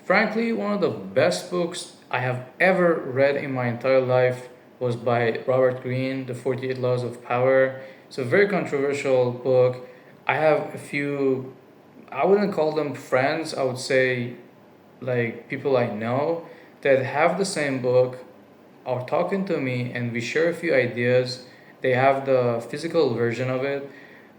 Frankly, one of the best books I have ever read in my entire life was by Robert Greene, The 48 Laws of Power. It's a very controversial book. I have a few, I wouldn't call them friends, I would say like people I know that have the same book, are talking to me, and we share a few ideas. They have the physical version of it,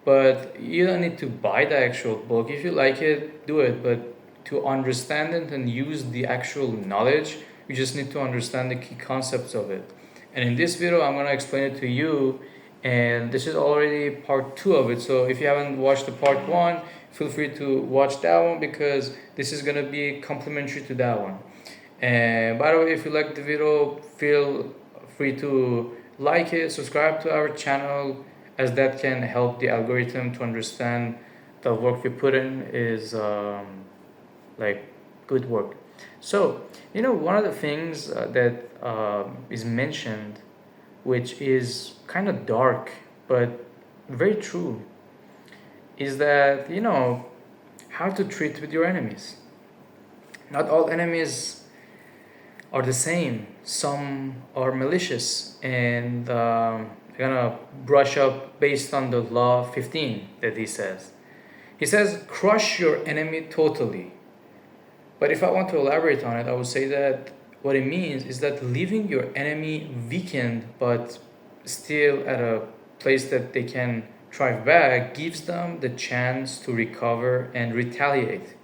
but you don't need to buy the actual book. If you like it, do it. But to understand it and use the actual knowledge, you just need to understand the key concepts of it. And in this video, I'm gonna explain it to you. And this is already part two of it. So if you haven't watched the part one, feel free to watch that one because this is gonna be complementary to that one. And by the way, if you like the video, feel free to like it, subscribe to our channel, as that can help the algorithm to understand the work we put in is like good work. So, one of the things that is mentioned, which is kind of dark but very true, is that, how to treat with your enemies. Not all enemies are the same. Some are malicious and they're gonna brush up based on the law 15 that he says. He says, crush your enemy totally. But if I want to elaborate on it, I would say that what it means is that leaving your enemy weakened but still at a place that they can thrive back gives them the chance to recover and retaliate.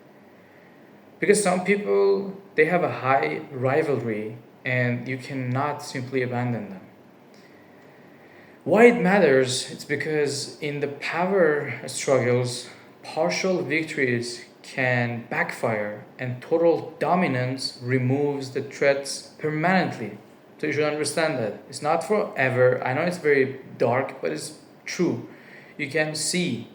Because some people, they have a high rivalry and you cannot simply abandon them. Why it matters? It's because in the power struggles, partial victories can backfire and total dominance removes the threats permanently. So you should understand that. It's not forever. I know it's very dark, but it's true. You can see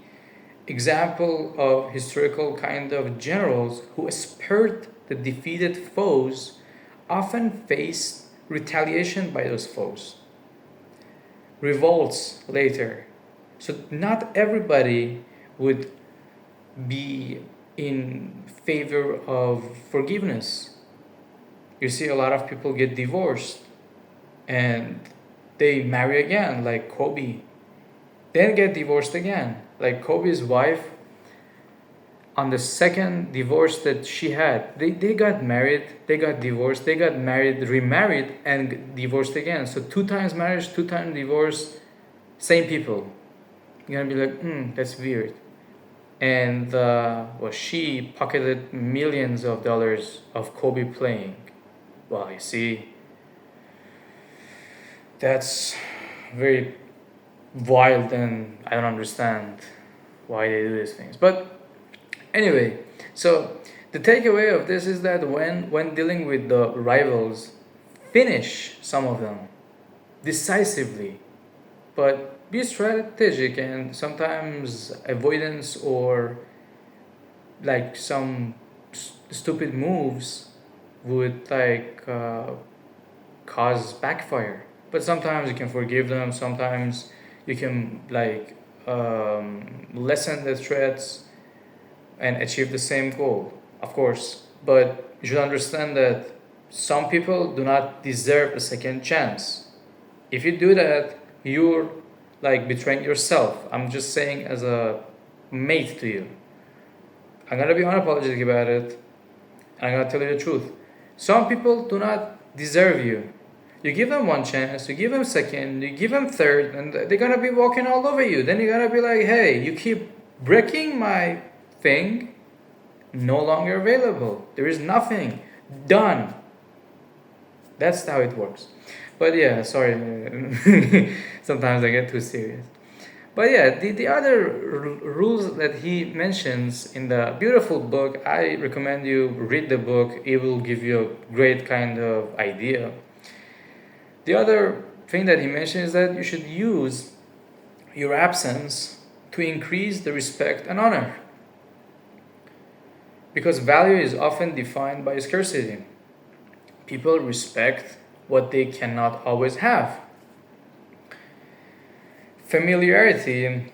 example of historical kind of generals who spurred the defeated foes often faced retaliation by those foes, revolts later. So not everybody would be in favor of forgiveness. You see a lot of people get divorced and they marry again, like Kobe, then get divorced again. Like Kobe's wife, on the second divorce that she had, they got married, they got divorced, they got married, remarried, and divorced again. So 2 times marriage, 2 times divorce, same people. You're gonna be like, that's weird. And she pocketed millions of dollars of Kobe playing. Well, you see, that's very wild, and I don't understand why they do these things. But anyway, so the takeaway of this is that when dealing with the rivals, finish some of them decisively, but be strategic, and sometimes avoidance or like some stupid moves would cause backfire. But sometimes you can forgive them, sometimes you can lessen the threats and achieve the same goal, of course. But you should understand that some people do not deserve a second chance. If you do that, you're betraying yourself. I'm just saying as a mate to you. I'm gonna be unapologetic about it. I'm gonna tell you the truth. Some people do not deserve you. You give them one chance, you give them second, you give them third, and they're gonna be walking all over you. Then you're gonna be like, hey, you keep breaking my thing, no longer available. There is nothing. Done. That's how it works. But yeah, sorry. Sometimes I get too serious. But yeah, the other rules that he mentions in the beautiful book, I recommend you read the book. It will give you a great kind of idea. The other thing that he mentioned is that you should use your absence to increase the respect and honor. Because value is often defined by scarcity. People respect what they cannot always have. Familiarity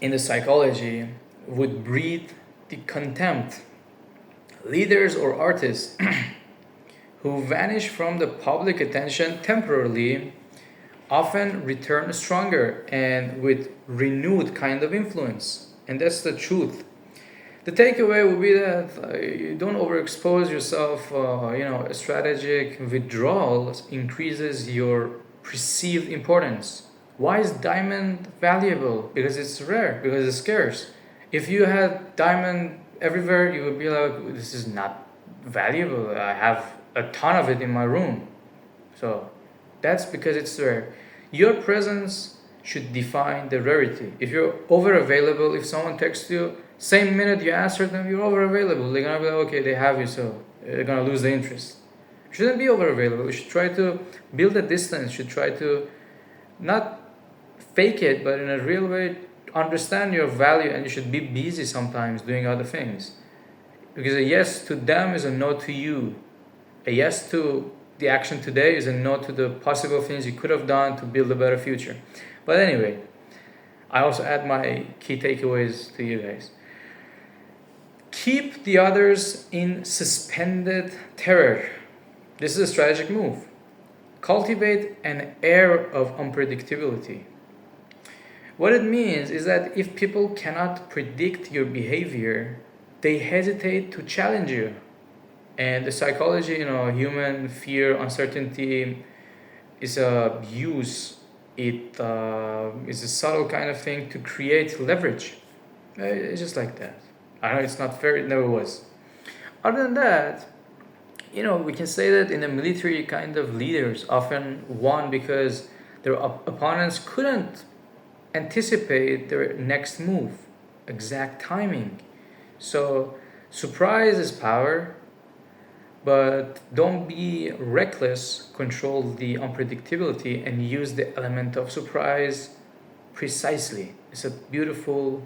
in the psychology would breed the contempt Leaders or artists who vanish from the public attention temporarily often return stronger and with renewed kind of influence. And that's the truth. The takeaway would be that you don't overexpose yourself. A strategic withdrawal increases your perceived importance. Why is diamond valuable? Because it's rare, because it's scarce. If you had diamond everywhere, you would be like, this is not valuable. I have a ton of it in my room. So that's because it's rare. Your presence should define the rarity. If you're over available, if someone texts you, same minute you answer them, you're over available. They're gonna be like, okay, they have you, so they're gonna lose the interest. You shouldn't be over available. You should try to build a distance. You should try to not fake it, but in a real way, understand your value, and you should be busy sometimes doing other things. Because a yes to them is a no to you. A yes to the action today is a no to the possible things you could have done to build a better future. But anyway, I also add my key takeaways to you guys. Keep the others in suspended terror. This is a strategic move. Cultivate an air of unpredictability. What it means is that if people cannot predict your behavior, they hesitate to challenge you. And the psychology, human fear, uncertainty is a use. It is a subtle kind of thing to create leverage. It's just like that. I know it's not fair, it never was. Other than that, we can say that in the military, kind of leaders often won because their opponents couldn't anticipate their next move, exact timing. So surprise is power, but don't be reckless. Control the unpredictability and use the element of surprise precisely. It's a beautiful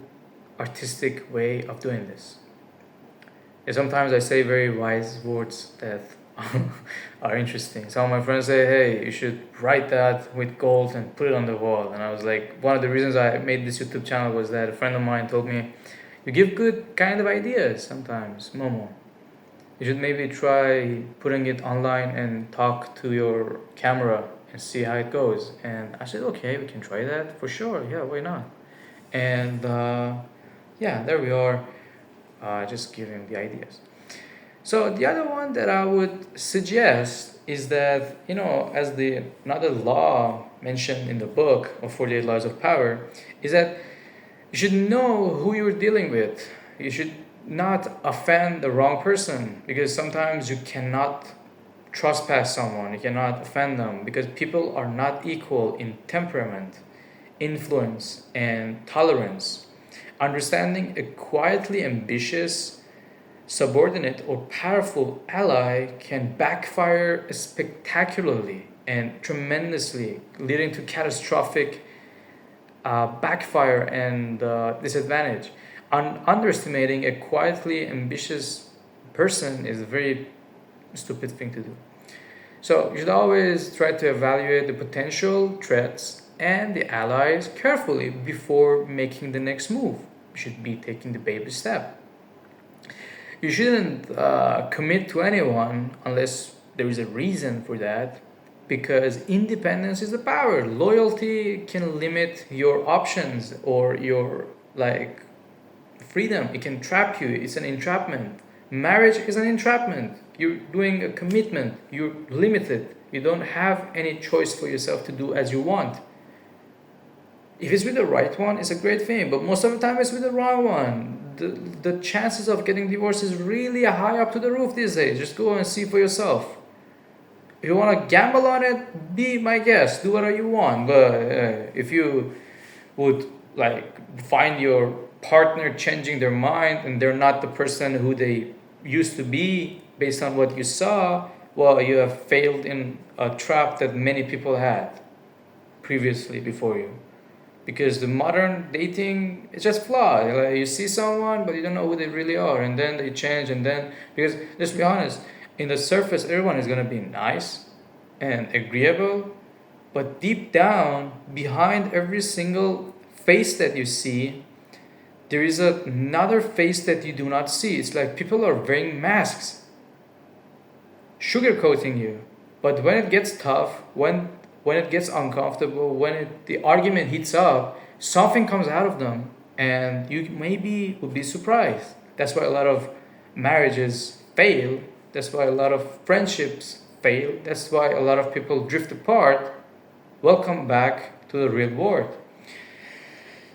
artistic way of doing this. And sometimes I say very wise words that are interesting. Some of my friends say, hey, you should write that with gold and put it on the wall. And I was like, one of the reasons I made this YouTube channel was that a friend of mine told me, you give good kind of ideas sometimes, Momo. You should maybe try putting it online and talk to your camera and see how it goes. And I said, okay, we can try that for sure. Yeah, why not? And there we are, just giving the ideas. So the other one that I would suggest is that, as another law mentioned in the book of 48 Laws of Power, is that you should know who you're dealing with. You should not offend the wrong person, because sometimes you cannot trespass someone, you cannot offend them, because people are not equal in temperament, influence, and tolerance. Understanding a quietly ambitious subordinate or powerful ally can backfire spectacularly and tremendously, leading to catastrophic backfire and disadvantage. Underestimating a quietly ambitious person is a very stupid thing to do. So you should always try to evaluate the potential threats and the allies carefully before making the next move. You should be taking the baby step. You shouldn't commit to anyone unless there is a reason for that, because independence is the power. Loyalty can limit your options or your freedom. It can trap you. It's an entrapment. Marriage is an entrapment. You're doing a commitment. You're limited. You don't have any choice for yourself to do as you want. If it's with the right one, it's a great thing. But most of the time, it's with the wrong one. The chances of getting divorced is really high up to the roof these days. Just go and see for yourself. If you want to gamble on it, be my guest. Do whatever you want. But if you would find your partner changing their mind and they're not the person who they used to be based on what you saw, well, you have failed in a trap that many people had previously before you. Because the modern dating is just flawed. You see someone, but you don't know who they really are, and then they change, and then, because let's be honest, in the surface, everyone is gonna be nice and agreeable, but deep down, behind every single face that you see, there is another face that you do not see. It's like people are wearing masks, sugarcoating you. But when it gets tough, when it gets uncomfortable, the argument heats up, something comes out of them, and you maybe would be surprised. That's why a lot of marriages fail. That's why a lot of friendships fail. That's why a lot of people drift apart. Welcome back to the real world.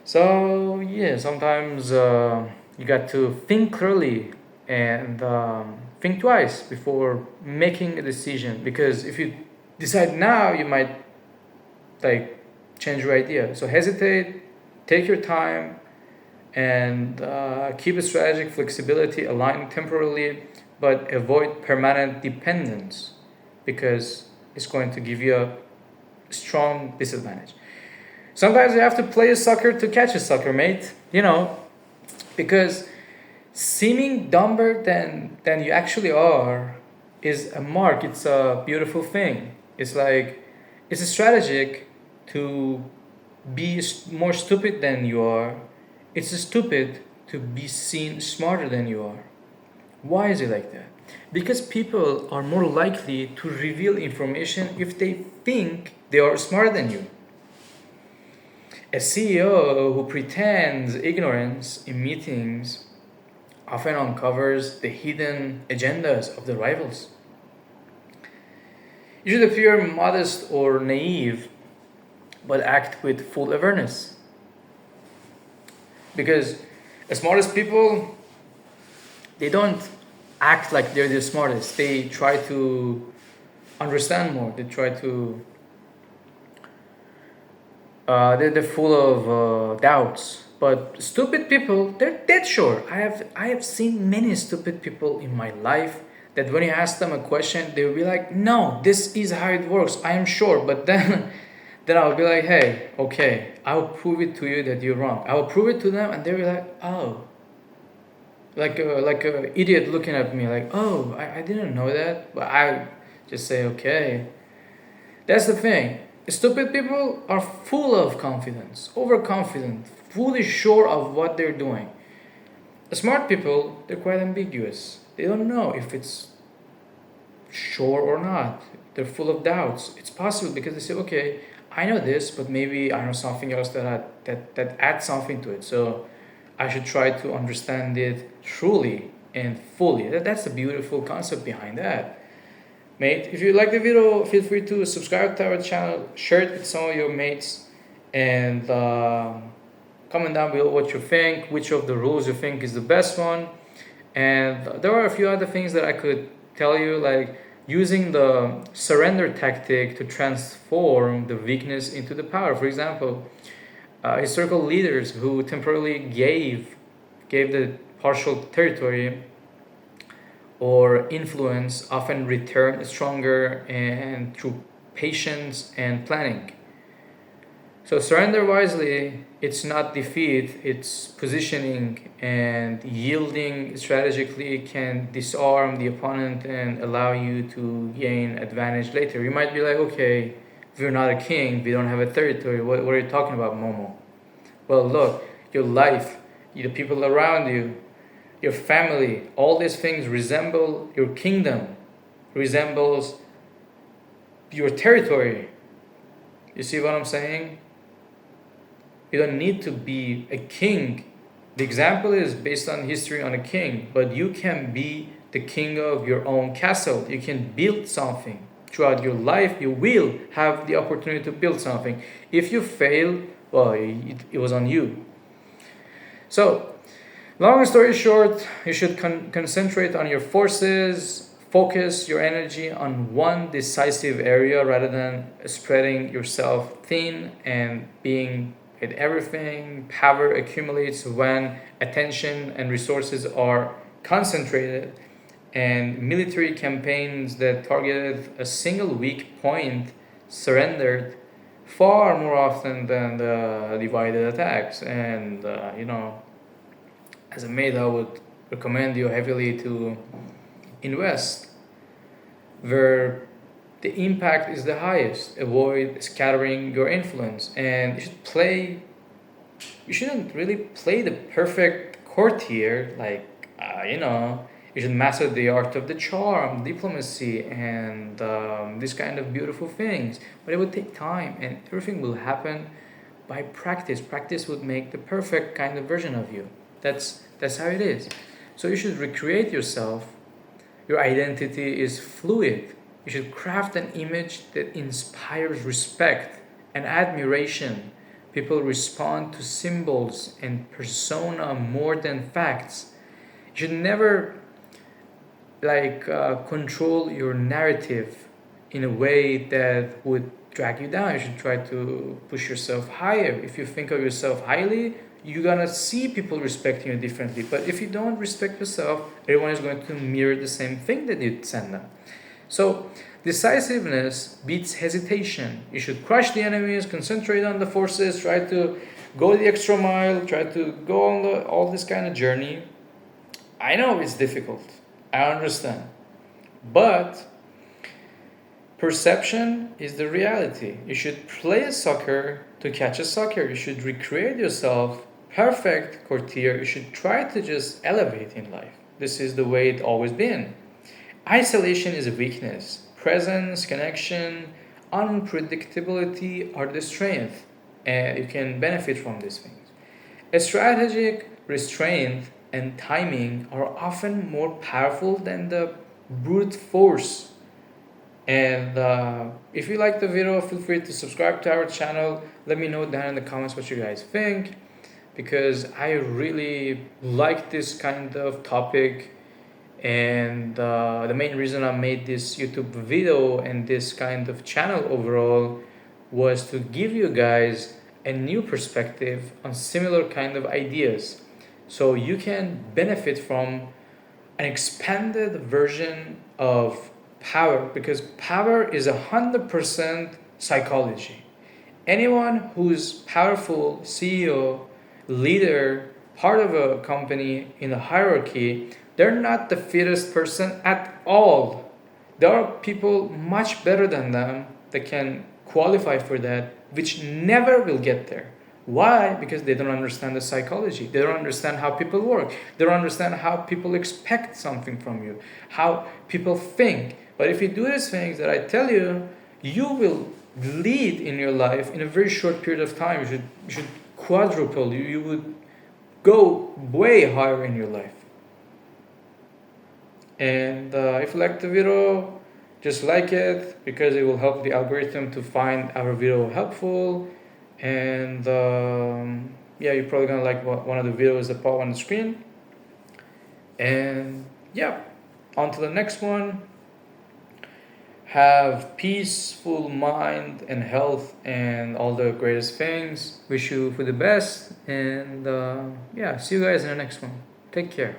So yeah, sometimes you got to think clearly and think twice before making a decision. Because if you decide now, you might like change your idea. So hesitate, take your time, and keep a strategic flexibility, align temporarily, but avoid permanent dependence because it's going to give you a strong disadvantage. Sometimes you have to play a sucker to catch a sucker, mate. Because seeming dumber than you actually are is a mark. It's a beautiful thing. It's like it's a strategic to be more stupid than you are. It's stupid to be seen smarter than you are. Why is it like that? Because people are more likely to reveal information if they think they are smarter than you. A CEO who pretends ignorance in meetings often uncovers the hidden agendas of the rivals. You should appear modest or naive, but act with full awareness. Because the smartest people, they don't act like they're the smartest. They try to understand more. They try to. They're full of doubts. But stupid people, they're dead sure. I have seen many stupid people in my life that when you ask them a question, they'll be like, "No, this is how it works. I am sure." But then, then I'll be like, "Hey, okay, I'll prove it to you that you're wrong." I'll prove it to them, and they'll be like, "Oh." Like a idiot looking at me like, "Oh, I didn't know that." But I just say, "Okay." That's the thing. Stupid people are full of confidence, overconfident, fully sure of what they're doing. Smart people, they're quite ambiguous. They don't know if it's sure or not. They're full of doubts. It's possible because they say, "Okay, I know this, but maybe I know something else that adds something to it. So I should try to understand it truly and fully." That's the beautiful concept behind that. Mate, if you like the video, feel free to subscribe to our channel, share it with some of your mates, and comment down below what you think, which of the rules you think is the best one. And there are a few other things that I could tell you, like using the surrender tactic to transform the weakness into the power. For example, historical leaders who temporarily gave the partial territory or influence often return stronger and through patience and planning. So surrender wisely, it's not defeat, it's positioning, and yielding strategically can disarm the opponent and allow you to gain advantage later. You might be like, "Okay, we're not a king, we don't have a territory. What are you talking about, Momo?" Well, look, your life, the people around you, your family, all these things resemble your kingdom, resembles your territory. You see what I'm saying? You don't need to be a king. The example is based on history on a king, but you can be the king of your own castle. You can build something. Throughout your life, you will have the opportunity to build something. If you fail, well, it was on you. So, long story short, you should concentrate on your forces, focus your energy on one decisive area rather than spreading yourself thin and being at everything. Power accumulates when attention and resources are concentrated, and military campaigns that targeted a single weak point surrendered far more often than the divided attacks. And as a mate, I would recommend you heavily to invest where the impact is the highest. Avoid scattering your influence, and you should play You shouldn't really play the perfect courtier, like, you should master the art of the charm, diplomacy, and these kind of beautiful things. But it would take time, and everything will happen by practice. Practice would make the perfect kind of version of you. That's how it is. So you should recreate yourself. Your identity is fluid. You should craft an image that inspires respect and admiration. People respond to symbols and persona more than facts. You should never control your narrative in a way that would drag you down. You should try to push yourself higher. If you think of yourself highly, you're gonna see people respecting you differently. But if you don't respect yourself, everyone is going to mirror the same thing that you send them. So decisiveness beats hesitation. You should crush the enemies, concentrate on the forces, try to go the extra mile, try to go on all this kind of journey. I know it's difficult. I understand. But perception is the reality. You should play a soccer to catch a soccer. You should recreate yourself, perfect courtier. You should try to just elevate in life. This is the way it's always been. Isolation is a weakness. Presence, connection, unpredictability are the strength. And you can benefit from these things. A strategic restraint and timing are often more powerful than the brute force. And if you like the video, feel free to subscribe to our channel. Let me know down in the comments what you guys think, because I really like this kind of topic. And the main reason I made this YouTube video and this kind of channel overall was to give you guys a new perspective on similar kind of ideas, so you can benefit from an expanded version of power, because power is 100% psychology. Anyone who's powerful, CEO, leader, part of a company in a hierarchy, they're not the fittest person at all. There are people much better than them that can qualify for that, which never will get there. Why? Because they don't understand the psychology. They don't understand how people work. They don't understand how people expect something from you, how people think. But if you do these things that I tell you, you will lead in your life in a very short period of time. You should quadruple. You would go way higher in your life. And if you like the video, just like it, because it will help the algorithm to find our video helpful. And you're probably gonna like one of the videos that pop on the screen. And yeah, on to the next one. Have peaceful mind and health and all the greatest things. Wish you for the best. And see you guys in the next one. Take care.